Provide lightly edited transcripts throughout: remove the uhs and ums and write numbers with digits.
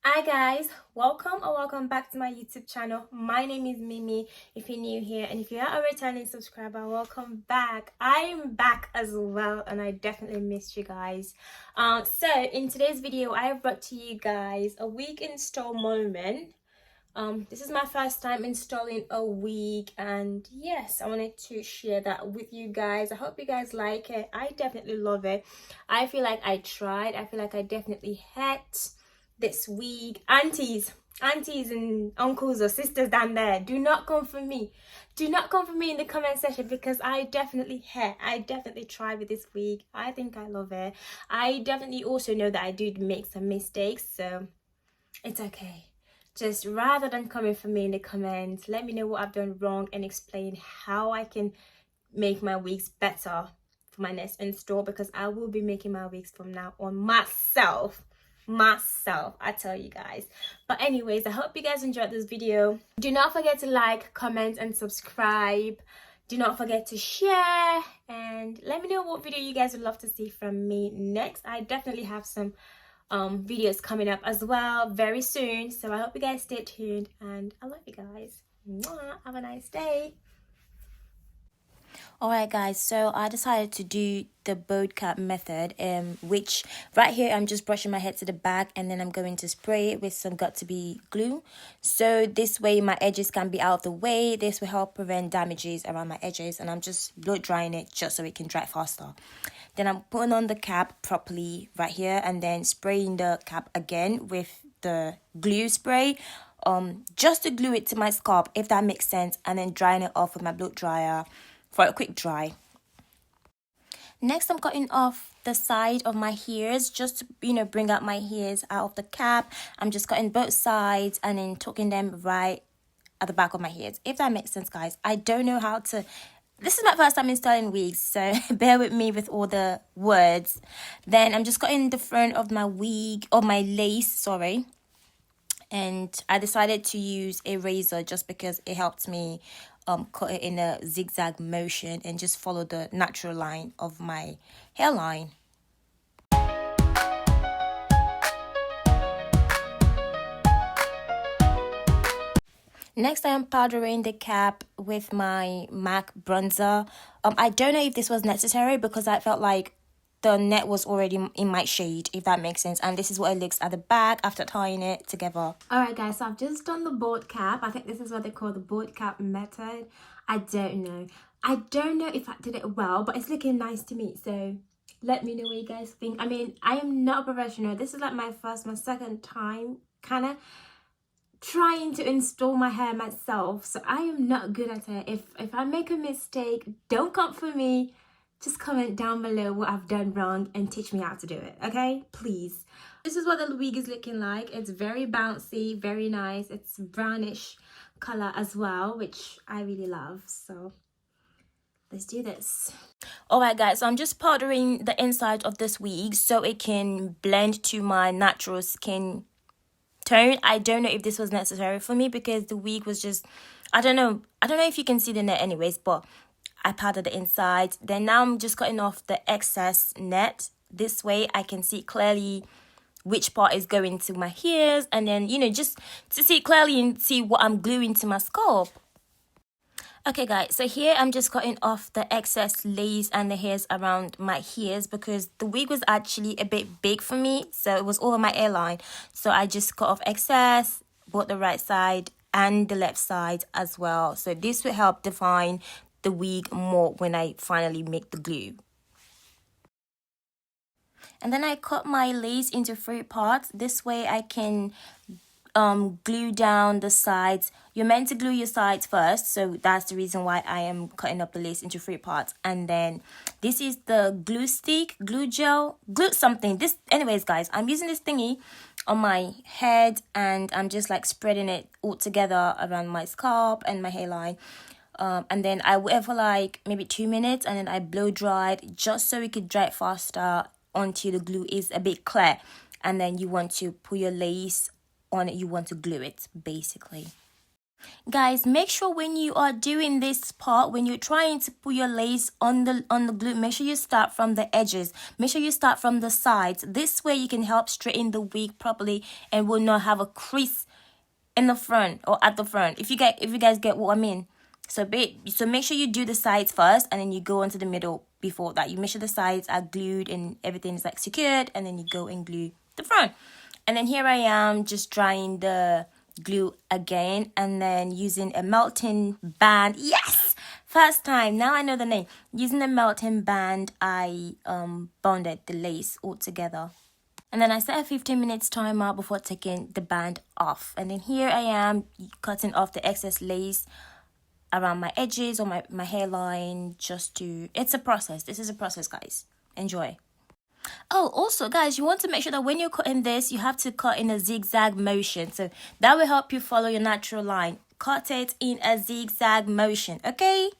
Hi guys, welcome back to my YouTube channel. My name is Mimi if you're new here, and if you are a returning subscriber, welcome back. I'm back as well and I definitely missed you guys. So in today's video I have brought to you guys a wig install moment. This is my first time installing a wig, and yes, I wanted to share that with you guys. I hope you guys like it. I definitely love it. I feel like I tried. I feel like I definitely had this wig. Aunties and uncles or sisters down there, do not come for me. Do not come for me in the comment section, because I definitely tried with this wig. I think I love it. I definitely also know that I did make some mistakes, so it's okay. Just rather than coming for me in the comments, let me know what I've done wrong and explain how I can make my wigs better for my next install, because I will be making my wigs from now on myself, I tell you guys. But anyways, I hope you guys enjoyed this video. Do not forget to like, comment and subscribe. Do not forget to share, and let me know what video you guys would love to see from me next. I definitely have some videos coming up as well very soon, so I hope you guys stay tuned, and I love you guys. Mwah. Have a nice day. Alright guys, so I decided to do the boat cap method, which right here I'm just brushing my head to the back, and then I'm going to spray it with some got-to-be glue, so this way my edges can be out of the way. This will help prevent damages around my edges, and I'm just blow drying it just so it can dry faster. Then I'm putting on the cap properly right here, and then spraying the cap again with the glue spray, just to glue it to my scalp, if that makes sense, and then drying it off with my blow dryer for a quick dry. Next, I'm cutting off the side of my hairs just to, bring out my hairs out of the cap. I'm just cutting both sides and then tucking them right at the back of my hairs, if that makes sense, guys. I don't know how to... This is my first time installing wigs, so bear with me with all the words. Then I'm just cutting the front of my wig, or my lace, sorry. And I decided to use a razor just because it helped me cut it in a zigzag motion and just follow the natural line of my hairline. Next, I am powdering the cap with my MAC bronzer. I don't know if this was necessary because I felt like the net was already in my shade, if that makes sense. And this is what it looks at the back after tying it together. Alright guys, so I've just done the boat cap. I think this is what they call the boat cap method. I don't know if I did it well, but it's looking nice to me, so let me know what you guys think. I mean, I am not a professional. This is like my second time kind of trying to install my hair myself, so I am not good at it. If I make a mistake, don't come for me. Just comment down below what I've done wrong and teach me how to do it, okay? Please. This is what the wig is looking like. It's very bouncy, very nice. It's brownish color as well, which I really love. So let's do this. Alright guys, so I'm just powdering the inside of this wig so it can blend to my natural skin tone. I don't know if this was necessary for me because the wig was just, I don't know if you can see the net anyways, but I powdered the inside. Then now I'm just cutting off the excess net. This way I can see clearly which part is going to my hairs, and then, just to see clearly and see what I'm gluing to my scalp. Okay guys, so here I'm just cutting off the excess lace and the hairs around my hairs because the wig was actually a bit big for me, so it was over my hairline. So I just cut off excess, both the right side and the left side as well. So this will help define the wig more when I finally make the glue. And then I cut my lace into 3 parts. This way I can glue down the sides. You're meant to glue your sides first, so that's the reason why I am cutting up the lace into 3 parts. And then this is the glue stick, glue gel, glue something. Anyways guys, I'm using this thingy on my head and I'm just like spreading it all together around my scalp and my hairline. And then I wait for like maybe 2 minutes, and then I blow dry it just so it could dry it faster until the glue is a bit clear. And then you want to put your lace on it, you want to glue it basically. Guys, make sure when you are doing this part, when you're trying to put your lace on the glue, make sure you start from the edges. Make sure you start from the sides. This way you can help straighten the wig properly and will not have a crease in the front or at the front. If you guys get what I mean. So make sure you do the sides first and then you go into the middle before that. You make sure the sides are glued and everything is like secured, and then you go and glue the front. And then here I am just drying the glue again and then using a melting band. Yes, first time, now I know the name. Using a melting band, I bonded the lace all together. And then I set a 15 minutes timer before taking the band off. And then here I am cutting off the excess lace around my edges or my hairline, just to, it's a process. This is a process, guys. Enjoy. Oh, also, guys, you want to make sure that when you're cutting this, you have to cut in a zigzag motion. So that will help you follow your natural line. Cut it in a zigzag motion, okay?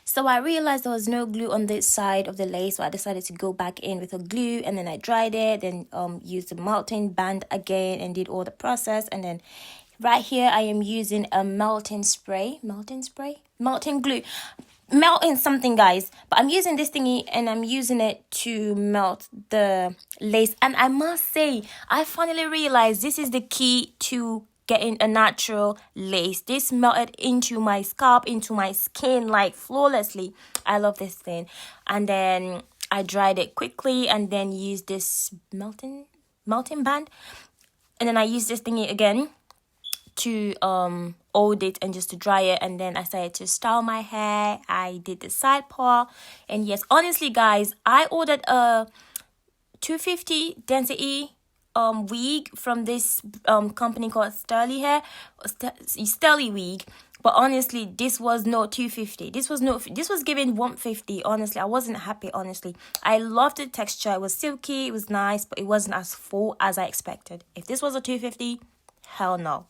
So I realized there was no glue on this side of the lace, so I decided to go back in with a glue, and then I dried it, then used the melting band again and did all the process. And then right here I am using a melting glue, melting something, guys, but I'm using this thingy and I'm using it to melt the lace. And I must say, I finally realized this is the key to getting a natural lace. This melted into my scalp, into my skin, like flawlessly. I love this thing. And then I dried it quickly and then used this melting band, and then I used this thingy again to hold it and just to dry it. And then I started to style my hair. I did the side part, and yes, honestly, guys, I ordered a 250 density wig from this company called Sterling Wig. But honestly, this was not 250. This was given 150. Honestly, I wasn't happy. Honestly, I loved the texture. It was silky, it was nice, but it wasn't as full as I expected. If this was a 250, hell no.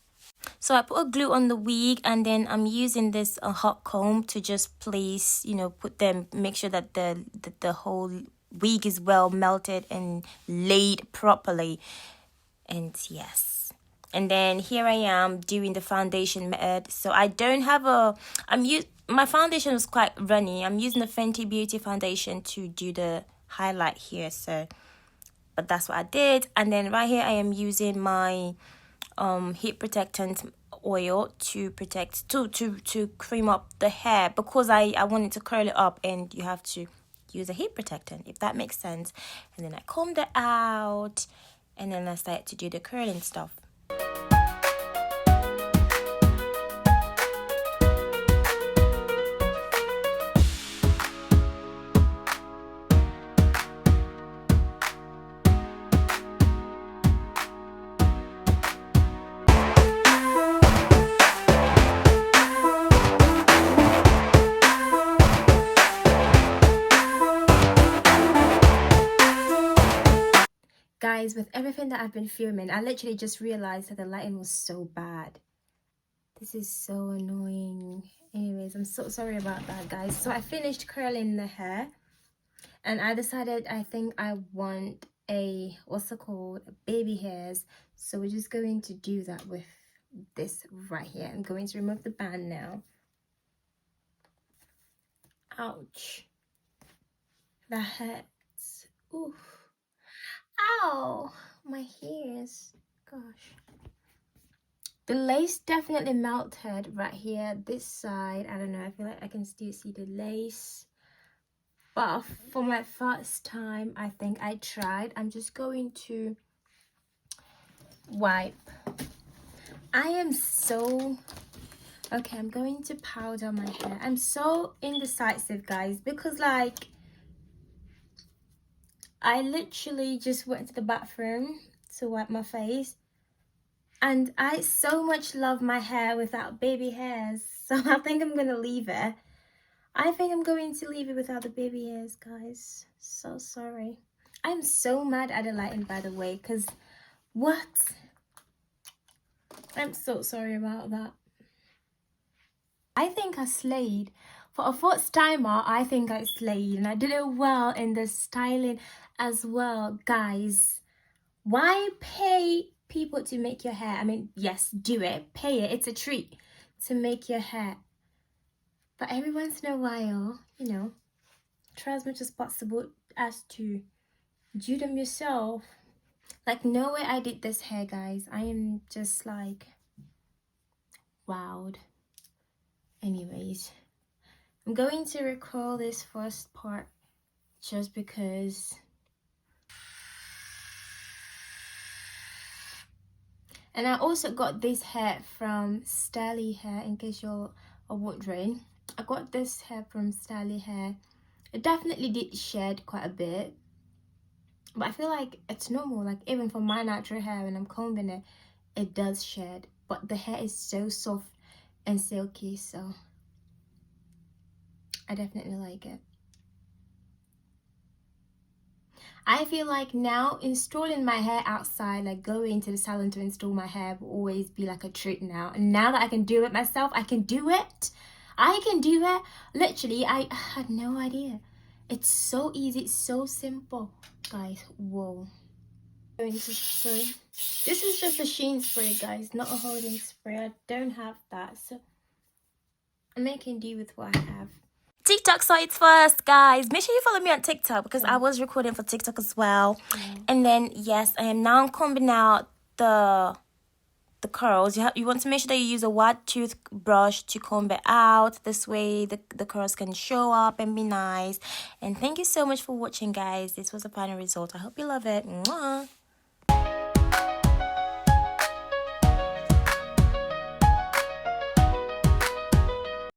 So I put a glue on the wig, and then I'm using this hot comb to just place, make sure that the whole wig is well melted and laid properly. And yes, and then here I am doing the foundation method. So I don't have my foundation was quite runny. I'm using the Fenty Beauty foundation to do the highlight here, so but that's what I did. And then right here I am using my heat protectant oil to protect to cream up the hair, because I wanted to curl it up, and you have to use a heat protectant, if that makes sense. And then I combed it out, and then I started to do the curling stuff. Guys, with everything that I've been filming, I literally just realized that the lighting was so bad. This is so annoying. Anyways, I'm so sorry about that, guys. So I finished curling the hair, and I decided I think I want a, what's it called, baby hairs. So we're just going to do that with this right here. I'm going to remove the band now. Ouch, that hurts. Oof. Ow, my ears. Gosh. The lace definitely melted right here, this side. I don't know, I feel like I can still see the lace. But for my first time, I think I tried. I'm just going to wipe. I am so... Okay, I'm going to powder my hair. I'm so indecisive, guys, because like I literally just went to the bathroom to wipe my face, and I so much love my hair without baby hairs, so I think I'm gonna leave it. I think I'm going to leave it without the baby hairs, guys. So sorry. I'm so mad at the lighting, by the way, because what? I'm so sorry about that. I think I slayed. For a first timer, I think I slayed, and I did it well in the styling as well, guys. Why pay people to make your hair? I mean, yes, do it, pay it, it's a treat to make your hair. But every once in a while, you know, try as much as possible as to do them yourself. Like, no way I did this hair, guys. I am just like, wowed. Anyways, I'm going to recall this first part just because and I also got this hair from Styly Hair, in case you're wondering. I got this hair from Styly Hair. It definitely did shed quite a bit, but I feel like it's normal. Like, even for my natural hair, when I'm combing it, it does shed, but the hair is so soft and silky, so I definitely like it. I feel like now installing my hair outside, like going to the salon to install my hair, will always be like a treat now. And now that I can do it myself, I can do it. I can do it. Literally, I had no idea. It's so easy, it's so simple. Guys, whoa. Going to spray. This is just a sheen spray, guys, not a holding spray. I don't have that, so I'm making do with what I have. TikTok sites first, guys. Make sure you follow me on TikTok because I was recording for TikTok as well. And then, yes, I am now combing out the curls. You want to make sure that you use a wide toothbrush to comb it out. This way the curls can show up and be nice. And thank you so much for watching, guys. This was the final result. I hope you love it. Mwah.